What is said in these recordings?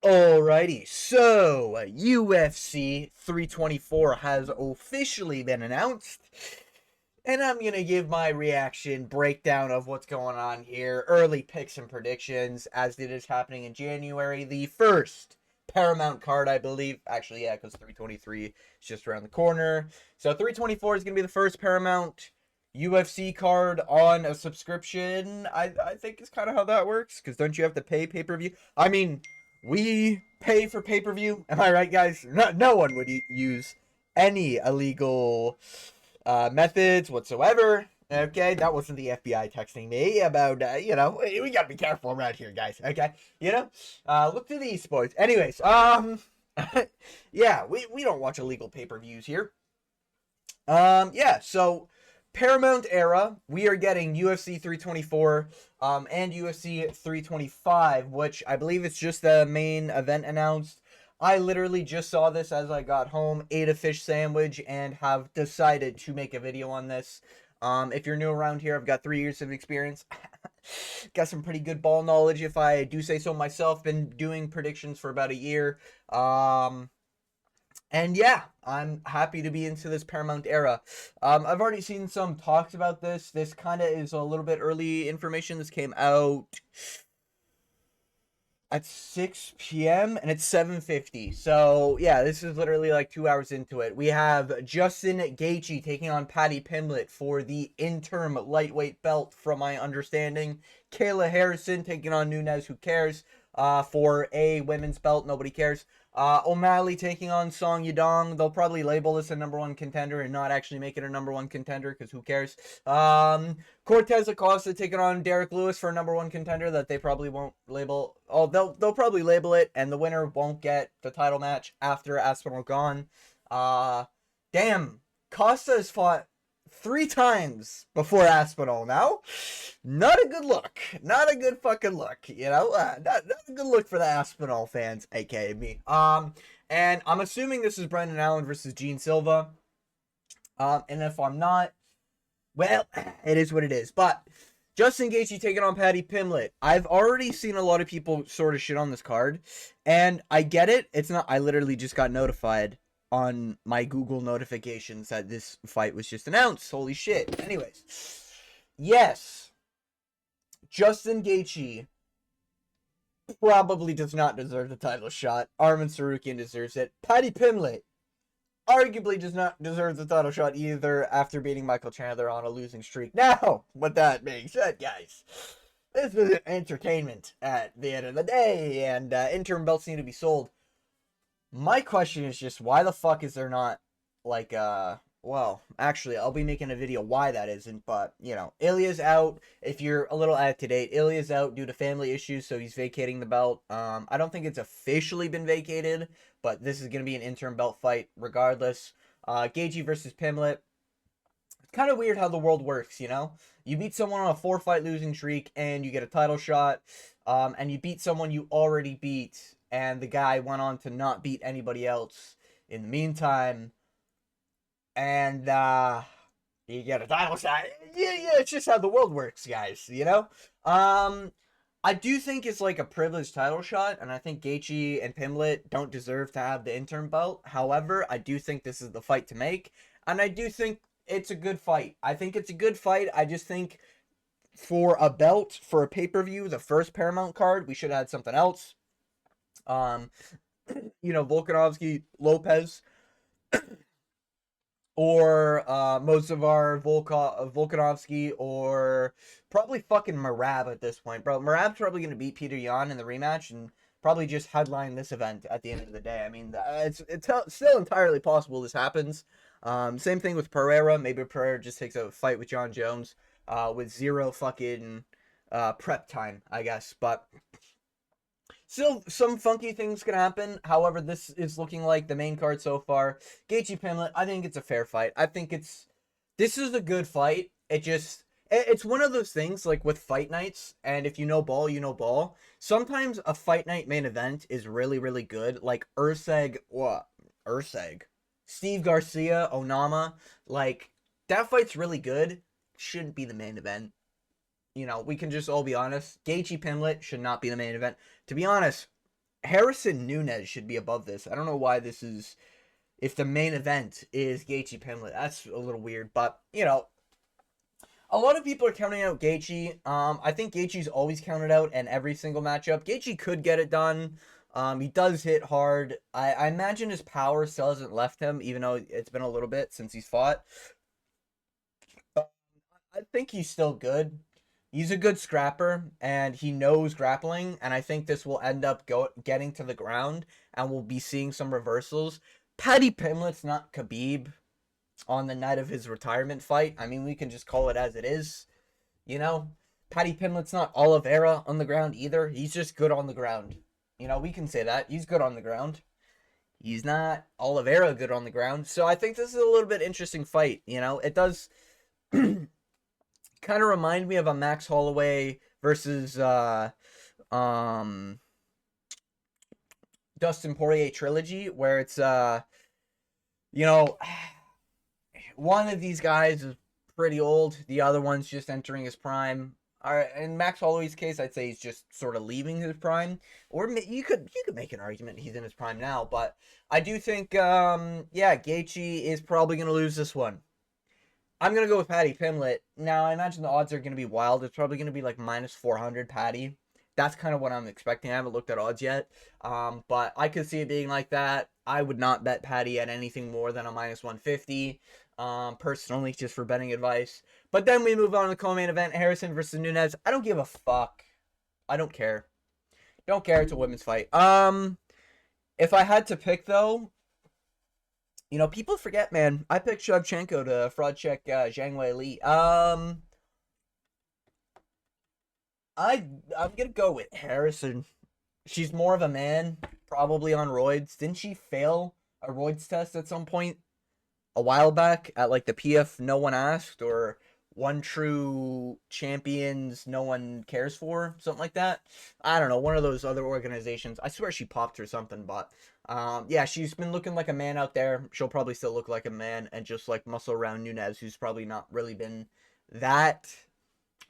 Alrighty, so UFC 324 has officially been announced, and I'm gonna give my reaction breakdown of what's going on here, early picks and predictions as it is happening in January, the first Paramount card, I believe. Actually, yeah, because 323 is just around the corner. So 324 is gonna be the first Paramount UFC card on a subscription. I think is kind of how that works, because don't you have to pay pay-per-view? I mean, we pay for pay-per-view. Am I right, guys? No one would use any illegal methods whatsoever. Okay, that wasn't the FBI texting me about, we gotta be careful around here, guys. Okay, look to these sports. Anyways, yeah, we don't watch illegal pay-per-views here. Yeah, so Paramount era, we are getting UFC 324 and UFC 325, which I believe it's just the main event announced. I literally just saw this as I got home, ate a fish sandwich, and have decided to make a video on this. If you're new around here, I've got 3 years of experience. Got some pretty good ball knowledge, if I do say so myself. Been doing predictions for about a year. And yeah, I'm happy to be into this Paramount era. I've already seen some talks about this. This kind of is a little bit early information. This came out at 6 p.m. and it's 7:50. So yeah, this is literally like 2 hours into it. We have Justin Gaethje taking on Paddy Pimblett for the interim lightweight belt, from my understanding. Kayla Harrison taking on Nunes, who cares, for a women's belt. Nobody cares. O'Malley taking on Song Yadong. They'll probably label this a number one contender and not actually make it a number one contender, because who cares? Cortez Acosta taking on Derek Lewis for a number one contender that they probably won't label. Oh, they'll probably label it, and the winner won't get the title match after Aspinall gone. Damn, Costa has fought 3 times before Aspinall now. Not a good look. Not a good fucking look, not a good look for the Aspinall fans, aka me. And I'm assuming this is Brendan Allen versus Gene Silva. And if I'm not, well, it is what it is. But Justin Gaethje taking on Paddy Pimblett. I've already seen a lot of people sort of shit on this card, and I get it. It's not. I literally just got notified on my Google notifications that this fight was just announced. Holy shit. Anyways, yes, Justin Gaethje probably does not deserve the title shot. Arman Tsarukyan deserves it. Paddy Pimblett arguably does not deserve the title shot either, after beating Michael Chandler on a losing streak. Now, with that being said, guys, this is entertainment at the end of the day, and interim belts need to be sold. My question is just, why the fuck is there not, like, well, actually, I'll be making a video why that isn't, but, Ilya's out. If you're a little out of date, Ilya's out due to family issues, so he's vacating the belt. I don't think it's officially been vacated, but this is going to be an interim belt fight regardless. Gaethje versus Pimblett. It's kind of weird how the world works, You beat someone on a 4-fight losing streak, and you get a title shot, and you beat someone you already beat, and the guy went on to not beat anybody else in the meantime, and you get a title shot. Yeah, it's just how the world works, guys, I do think it's like a privileged title shot, and I think Gaethje and Pimblett don't deserve to have the interim belt. However, I do think this is the fight to make, and I do think it's a good fight. I think it's a good fight. I just think for a belt, for a pay-per-view, the first Paramount card, we should have had something else. Volkanovski, Lopez, or Mozavar, Volkanovski, or probably fucking Merab at this point. Bro, Merab's probably going to beat Peter Yan in the rematch and probably just headline this event at the end of the day. I mean, it's still entirely possible this happens. Same thing with Pereira. Maybe Pereira just takes a fight with John Jones with 0 fucking prep time, I guess. But still, some funky things can happen. However, this is looking like the main card so far. Gaethje Pimblett, I think it's a fair fight. I think this is a good fight. It's one of those things, like with fight nights, and if you know ball, you know ball. Sometimes a fight night main event is really, really good. Like Urseg, Steve Garcia, Onama, like, that fight's really good. Shouldn't be the main event. We can just all be honest. Gaethje Pimblett should not be the main event. To be honest, Harrison Nunez should be above this. I don't know why this is. If the main event is Gaethje Pimlet, that's a little weird. But a lot of people are counting out Gaethje. I think Gaethje's always counted out in every single matchup. Gaethje could get it done. He does hit hard. I imagine his power still hasn't left him, even though it's been a little bit since he's fought. I think he's still good. He's a good scrapper, and he knows grappling, and I think this will end up getting to the ground, and we'll be seeing some reversals. Paddy Pimlet's not Khabib on the night of his retirement fight. I mean, we can just call it as it is, you know? Paddy Pimlet's not Oliveira on the ground either. He's just good on the ground. We can say that. He's good on the ground. He's not Oliveira good on the ground. So I think this is a little bit interesting fight. It does kind of remind me of a Max Holloway versus Dustin Poirier trilogy, where it's one of these guys is pretty old, the other one's just entering his prime. All right, in Max Holloway's case, I'd say he's just sort of leaving his prime, or you could make an argument he's in his prime now. But I do think Gaethje is probably gonna lose this one. I'm going to go with Paddy Pimlet. Now, I imagine the odds are going to be wild. It's probably going to be like minus 400 Paddy. That's kind of what I'm expecting. I haven't looked at odds yet. But I could see it being like that. I would not bet Paddy at anything more than a minus 150. Personally, just for betting advice. But then we move on to the co-main event. Harrison versus Nunez. I don't give a fuck. I don't care. Don't care. It's a women's fight. If I had to pick, though, people forget, man. I picked Shevchenko to fraud check Zhang Weili. I'm gonna go with Harrison. She's more of a man, probably on roids. Didn't she fail a roids test at some point a while back at like the PF No One Asked, or One True Champions No One Cares For, something like that? I don't know, one of those other organizations. I swear she popped or something, but she's been looking like a man out there. She'll probably still look like a man and just like muscle around Nunez, who's probably not really been that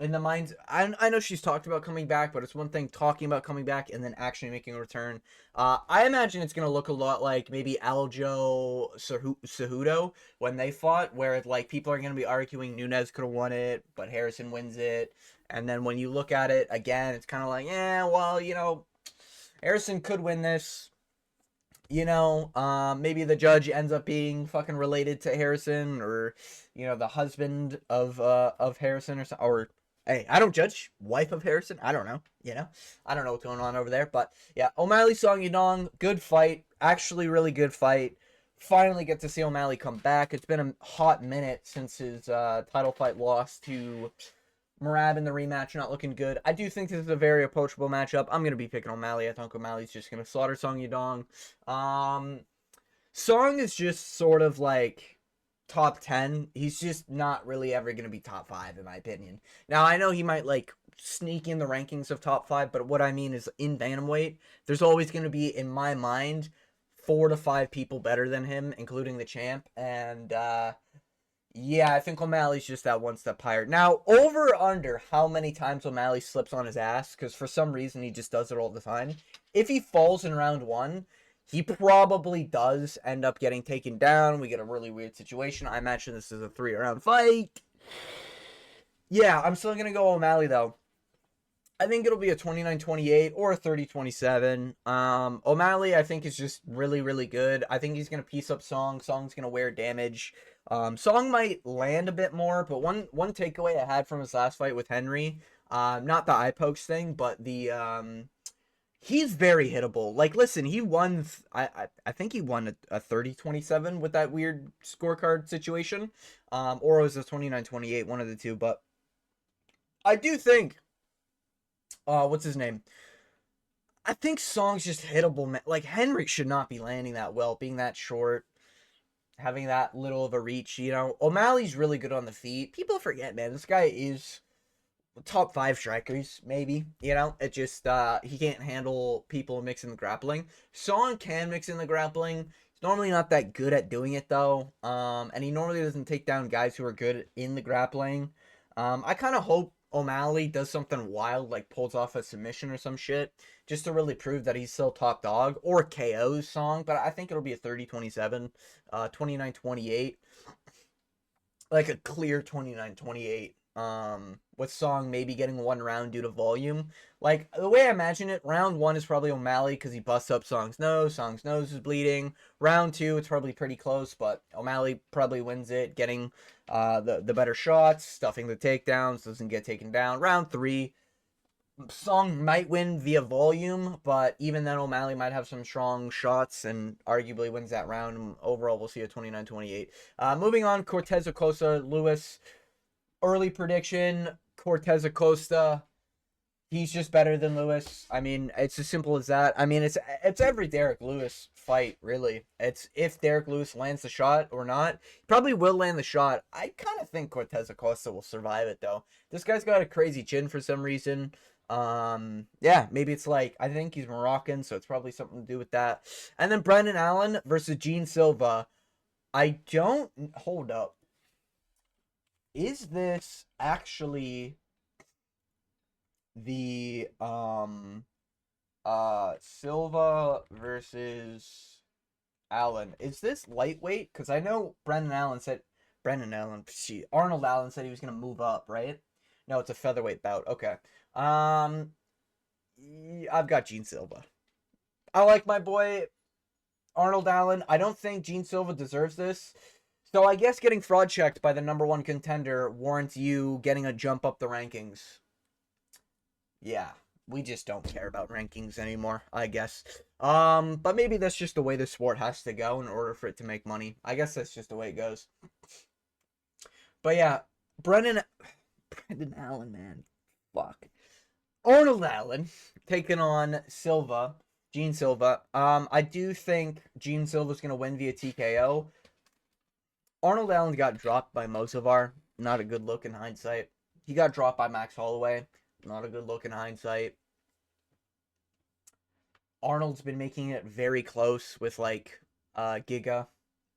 in the minds. I know she's talked about coming back, but it's one thing talking about coming back and then actually making a return. I imagine it's going to look a lot like maybe Aljo Cejudo when they fought, where like people are going to be arguing Nunez could have won it, but Harrison wins it. And then when you look at it again, it's kind of like, Harrison could win this. Maybe the judge ends up being fucking related to Harrison, or the husband of Harrison, or hey, I don't judge, wife of Harrison. I don't know. I don't know what's going on over there, but yeah, O'Malley Song Yadong, good fight, actually really good fight. Finally get to see O'Malley come back. It's been a hot minute since his title fight loss to Merab in the rematch, not looking good. I do think this is a very approachable matchup. I'm going to be picking O'Malley. I think O'Malley's just going to slaughter Song Yadong. Song is just sort of like top 10. He's just not really ever going to be top 5, in my opinion. Now, I know he might like sneak in the rankings of top 5, but what I mean is in bantamweight, there's always going to be, in my mind, 4 to 5 people better than him, including the champ. And yeah, I think O'Malley's just that one step higher. Now, over or under how many times O'Malley slips on his ass, because for some reason he just does it all the time. If he falls in round 1, he probably does end up getting taken down. We get a really weird situation. I imagine this is a 3-round fight. Yeah, I'm still going to go O'Malley, though. I think it'll be a 29-28 or a 30-27. O'Malley, I think, is just really, really good. I think he's going to piece up Song. Song's going to wear damage. Song might land a bit more, but one takeaway I had from his last fight with Henry, not the eye pokes thing, but the he's very hittable. Like, listen, he won. I think he won a 30-27 with that weird scorecard situation, or it was a 29-28, one of the two. But I do think, what's his name? I think Song's just hittable, man. Like, Henry should not be landing that well, being that short, having that little of a reach, O'Malley's really good on the feet. People forget, man, this guy is top 5 strikers, maybe, it just, he can't handle people mixing the grappling. Song can mix in the grappling. He's normally not that good at doing it, though, and he normally doesn't take down guys who are good in the grappling. I kind of hope O'Malley does something wild, like pulls off a submission or some shit, just to really prove that he's still top dog, or KO's Song, but I think it'll be a 30-27, 29-28, like a clear 29-28. With Song maybe getting one round due to volume. Like, the way I imagine it, round one is probably O'Malley because he busts up Song's nose is bleeding. Round two, it's probably pretty close, but O'Malley probably wins it, getting the better shots, stuffing the takedowns, doesn't get taken down. Round three, Song might win via volume, but even then O'Malley might have some strong shots and arguably wins that round. Overall, we'll see a 29-28. Moving on, Cortez Acosta, Lewis. Early prediction, Cortez Acosta. He's just better than Lewis. I mean, it's as simple as that. I mean, it's every Derek Lewis fight, really. It's if Derek Lewis lands the shot or not. He probably will land the shot. I kind of think Cortez Acosta will survive it, though. This guy's got a crazy chin for some reason. Yeah, maybe it's like, I think he's Moroccan, so it's probably something to do with that. And then Brendan Allen versus Gene Silva. Hold up. Is this actually the Silva versus Allen? Is this lightweight? Because I know Arnold Allen said he was gonna move up, right? No, it's a featherweight bout. Okay. I've got Gene Silva. I like my boy Arnold Allen. I don't think Gene Silva deserves this. So I guess getting fraud checked by the number one contender warrants you getting a jump up the rankings. Yeah, we just don't care about rankings anymore, I guess. But maybe that's just the way the sport has to go in order for it to make money. I guess that's just the way it goes. But yeah, Brendan Allen, man. Fuck. Arnold Allen taking on Gene Silva. I do think Gene Silva's going to win via TKO. Arnold Allen got dropped by Mosavar. Not a good look in hindsight. He got dropped by Max Holloway. Not a good look in hindsight. Arnold's been making it very close with, like, Giga.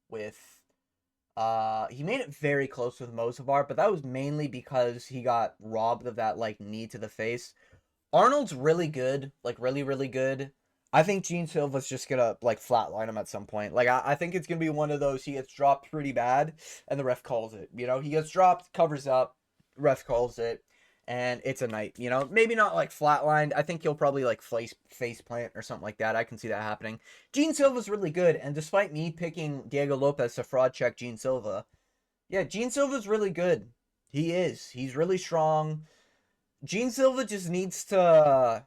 He made it very close with Mosavar, but that was mainly because he got robbed of that, like, knee to the face. Arnold's really good. Like, really, really good. I think Gene Silva's just gonna, like, flatline him at some point. Like, I think it's gonna be one of those, he gets dropped pretty bad, and the ref calls it. You know, he gets dropped, covers up, ref calls it, and it's a night. You know, maybe not, like, flatlined. I think he'll probably, like, face plant or something like that. I can see that happening. Gene Silva's really good, and despite me picking Diego Lopez to fraud check Gene Silva, yeah, Gene Silva's really good. He is. He's really strong. Gene Silva just needs to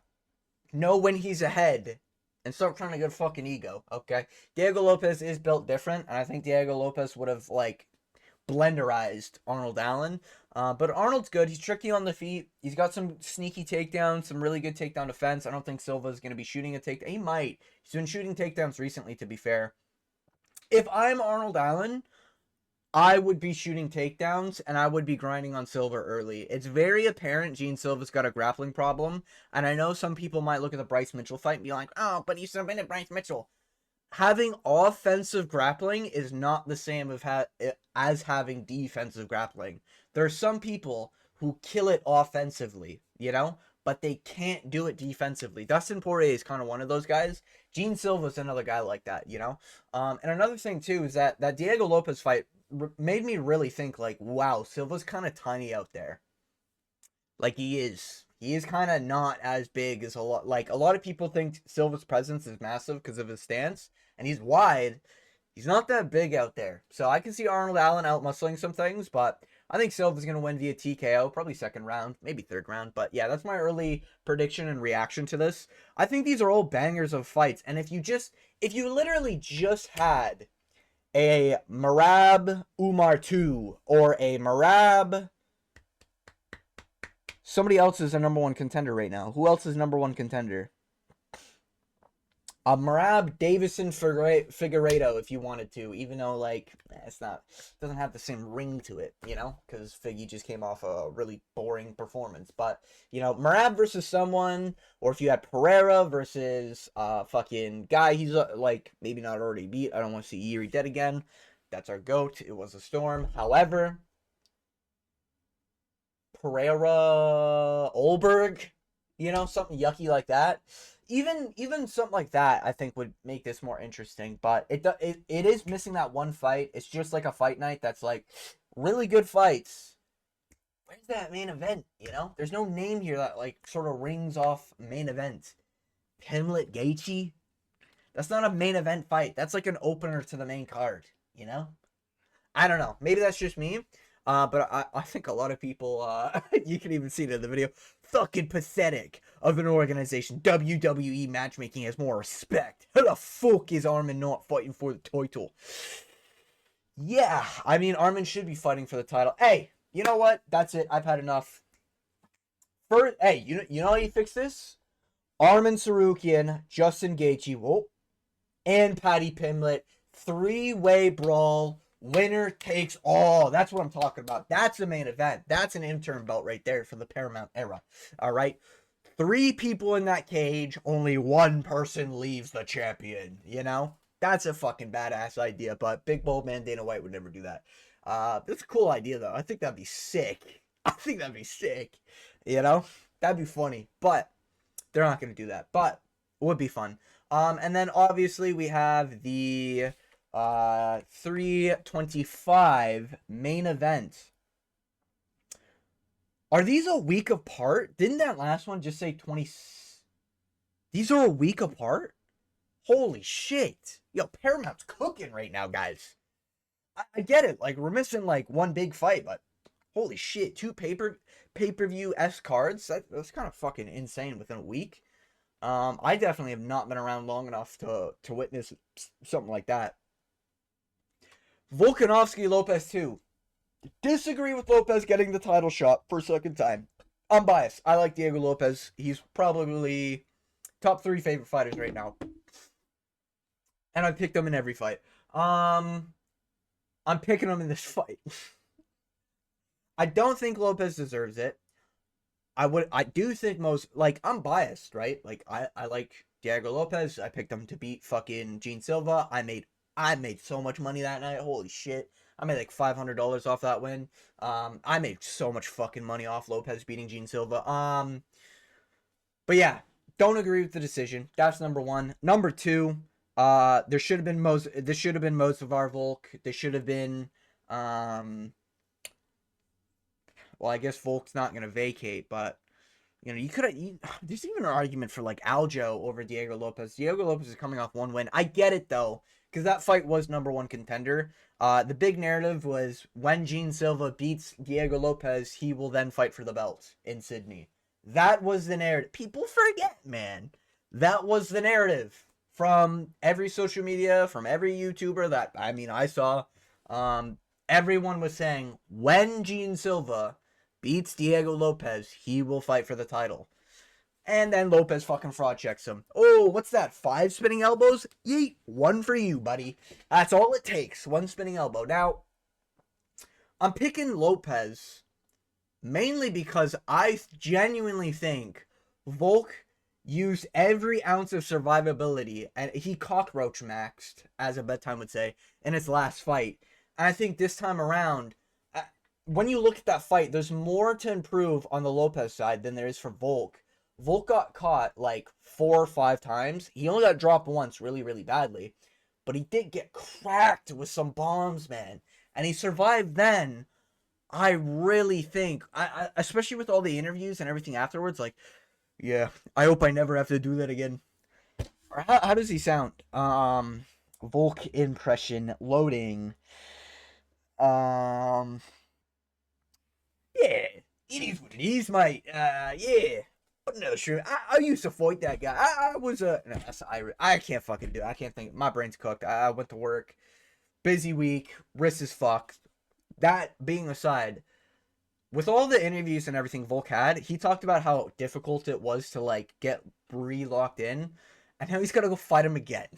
know when he's ahead and start trying to get a fucking ego, okay? Diego Lopez is built different, and I think Diego Lopez would have, like, blenderized Arnold Allen. But Arnold's good. He's tricky on the feet. He's got some sneaky takedowns, some really good takedown defense. I don't think Silva's going to be shooting a takedown. He might. He's been shooting takedowns recently, to be fair. If I'm Arnold Allen, I would be shooting takedowns, and I would be grinding on Silva early. It's very apparent Gene Silva's got a grappling problem, and I know some people might look at the Bryce Mitchell fight and be like, oh, but he submitted Bryce Mitchell. Having offensive grappling is not the same as having defensive grappling. There are some people who kill it offensively, you know, but they can't do it defensively. Dustin Poirier is kind of one of those guys. Gene Silva's another guy like that, you know. And another thing, too, is that Diego Lopez fight made me really think, like, wow, Silva's kind of tiny out there. Like, he is kind of not as big as a lot of people think Silva's presence is massive because of his stance, and he's wide. He's not that big out there. So I can see Arnold Allen out-muscling some things, but I think Silva's going to win via TKO, probably second round, maybe third round. But yeah, that's my early prediction and reaction to this. I think these are all bangers of fights, and if you literally just had a Merab Umar 2 or a Merab, somebody else is a number one contender right now. Who else is number one contender? Merab Davison Figueiredo, if you wanted to, even though, like, doesn't have the same ring to it, you know, because Figgy just came off a really boring performance. But, you know, Merab versus someone, or if you had Pereira versus fucking guy he's like maybe not already beat. I don't want to see Yuri dead again. That's our GOAT. It was a storm. However, Pereira Olberg, something yucky like that. Even something like that, I think would make this more interesting. But it is missing that one fight. It's just like a fight night that's like really good fights. Where's that main event? There's no name here that like sort of rings off main event. Pimlet Gaethje. That's not a main event fight. That's like an opener to the main card. I don't know. Maybe that's just me. But I think a lot of people, you can even see it in the video, fucking pathetic of an organization. WWE matchmaking has more respect. How the fuck is Armin not fighting for the title? Yeah, I mean, Armin should be fighting for the title. Hey, you know what? That's it. I've had enough. Hey, you know how you fix this? Armin Tsarukyan, Justin Gaethje, and Paddy Pimblett. 3-way brawl. Winner takes all. That's what I'm talking about. That's the main event. That's an interim belt right there for the Paramount era. All right. 3 people in that cage. Only 1 person leaves the champion. That's a fucking badass idea. But big bold man Dana White would never do that. That's a cool idea though. I think that'd be sick. That'd be funny. But they're not going to do that. But it would be fun. And then obviously we have the 325 main event. Are these a week apart? Didn't that last one just say 20? These are a week apart? Holy shit. Yo, Paramount's cooking right now, guys. I get it. Like, we're missing like one big fight, but holy shit. 2 pay-per-view S cards. That's kind of fucking insane within a week. I definitely have not been around long enough to witness something like that. Volkanovski Lopez 2. Disagree with Lopez getting the title shot for a second time. I'm biased. I like Diego Lopez. He's probably top 3 favorite fighters right now. And I picked him in every fight. I'm picking him in this fight. I don't think Lopez deserves it. I do think I'm biased, right? Like, I like Diego Lopez. I picked him to beat fucking Gene Silva. I made so much money that night. Holy shit. I made like $500 off that win. I made so much fucking money off Lopez beating Gene Silva. But yeah, don't agree with the decision. That's number 1. Number 2, this should have been Mozavar Volk. This should have been, well, I guess Volk's not going to vacate, but, you could have, there's even an argument for, like, Aljo over Diego Lopez. Diego Lopez is coming off 1 win. I get it, though, because that fight was number 1 contender. The big narrative was when Gene Silva beats Diego Lopez, he will then fight for the belt in Sydney. That was the narrative. People forget, man. That was the narrative from every social media, from every YouTuber that, I saw. Everyone was saying, when Gene Silva beats Diego Lopez, he will fight for the title. And then Lopez fucking fraud checks him. Oh, what's that? 5 spinning elbows? Yeet. 1 for you, buddy. That's all it takes. 1 spinning elbow. Now, I'm picking Lopez mainly because I genuinely think Volk used every ounce of survivability, and he cockroach maxed, as a bedtime would say, in his last fight. And I think this time around, when you look at that fight, there's more to improve on the Lopez side than there is for Volk. Volk got caught like 4 or 5 times. He only got dropped once really, really badly. But he did get cracked with some bombs, man. And he survived then. I really think, I especially with all the interviews and everything afterwards, like, yeah, I hope I never have to do that again. Or how does he sound? Volk impression loading. Yeah, it is what it is, mate. Yeah. No, sure. I used to fight that guy. I was no, that's Irish. I can't fucking do it. I can't think. My brain's cooked. I went to work. Busy week. Wrist is fucked. That being aside, with all the interviews and everything Volk had, he talked about how difficult it was to, like, get Bree locked in. And now he's got to go fight him again.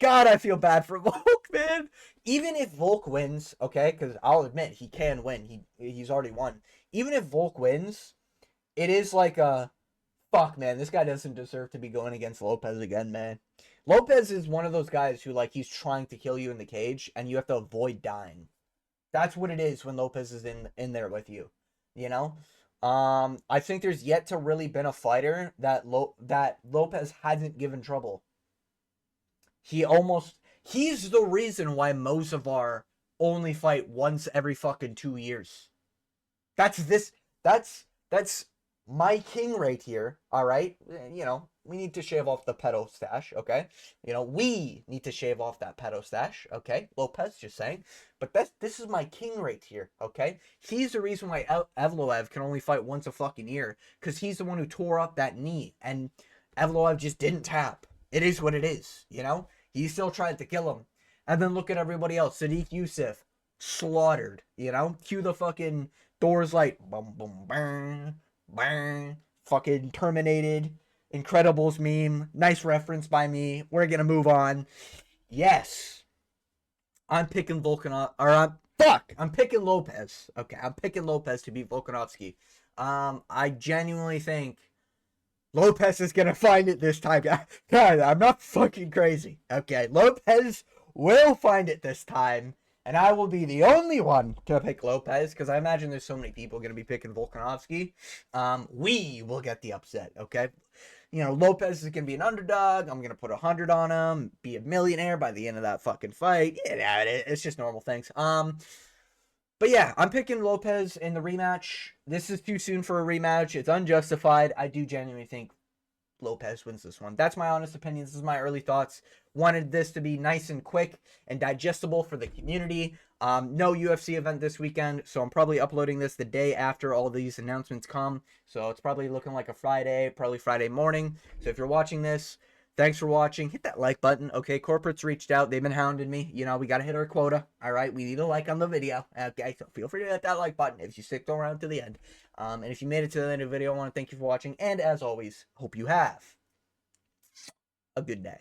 God, I feel bad for Volk, man. Even if Volk wins, okay, because I'll admit he can win. He's already won. Even if Volk wins, it is like a, fuck, man, this guy doesn't deserve to be going against Lopez again, man. Lopez is one of those guys who, like, he's trying to kill you in the cage, and you have to avoid dying. That's what it is when Lopez is in there with you. you know? I think there's yet to really been a fighter that Lopez hasn't given trouble. He's the reason why Mozavar only fight once every fucking 2 years. That's this that's my king right here. All right, we need to shave off the pedo stash. Okay, we need to shave off that pedo stash. Okay, Lopez just saying, but this is my king right here. Okay, he's the reason why Evloev can only fight once a fucking year, because he's the one who tore up that knee, and Evloev just didn't tap. It is what it is. He still tried to kill him, and then look at everybody else. Sadiq Youssef slaughtered. Cue the fucking doors like boom boom bang bang, fucking terminated. Incredibles meme. Nice reference by me. We're gonna move on. Yes, I'm picking I'm picking Lopez. Okay, I'm picking Lopez to beat Volkanovski. I genuinely think Lopez is gonna find it this time. God, I'm not fucking crazy. Okay, Lopez will find it this time. And I will be the only one to pick Lopez, because I imagine there's so many people going to be picking Volkanovski. We will get the upset, okay? Lopez is going to be an underdog. I'm going to put 100 on him, be a millionaire by the end of that fucking fight. Yeah, it's just normal things. But yeah, I'm picking Lopez in the rematch. This is too soon for a rematch. It's unjustified. I do genuinely think Lopez wins this one. That's my honest opinion. This is my early thoughts. Wanted this to be nice and quick and digestible for the community. No UFC event this weekend, so I'm probably uploading this the day after all these announcements come. So it's probably looking like a Friday, probably Friday morning. So if you're watching this, thanks for watching. Hit that like button. Okay, corporate's reached out. They've been hounding me. We got to hit our quota. All right, we need a like on the video. Okay, so feel free to hit that like button if you stick around to the end. And if you made it to the end of the video, I want to thank you for watching. And as always, hope you have a good day.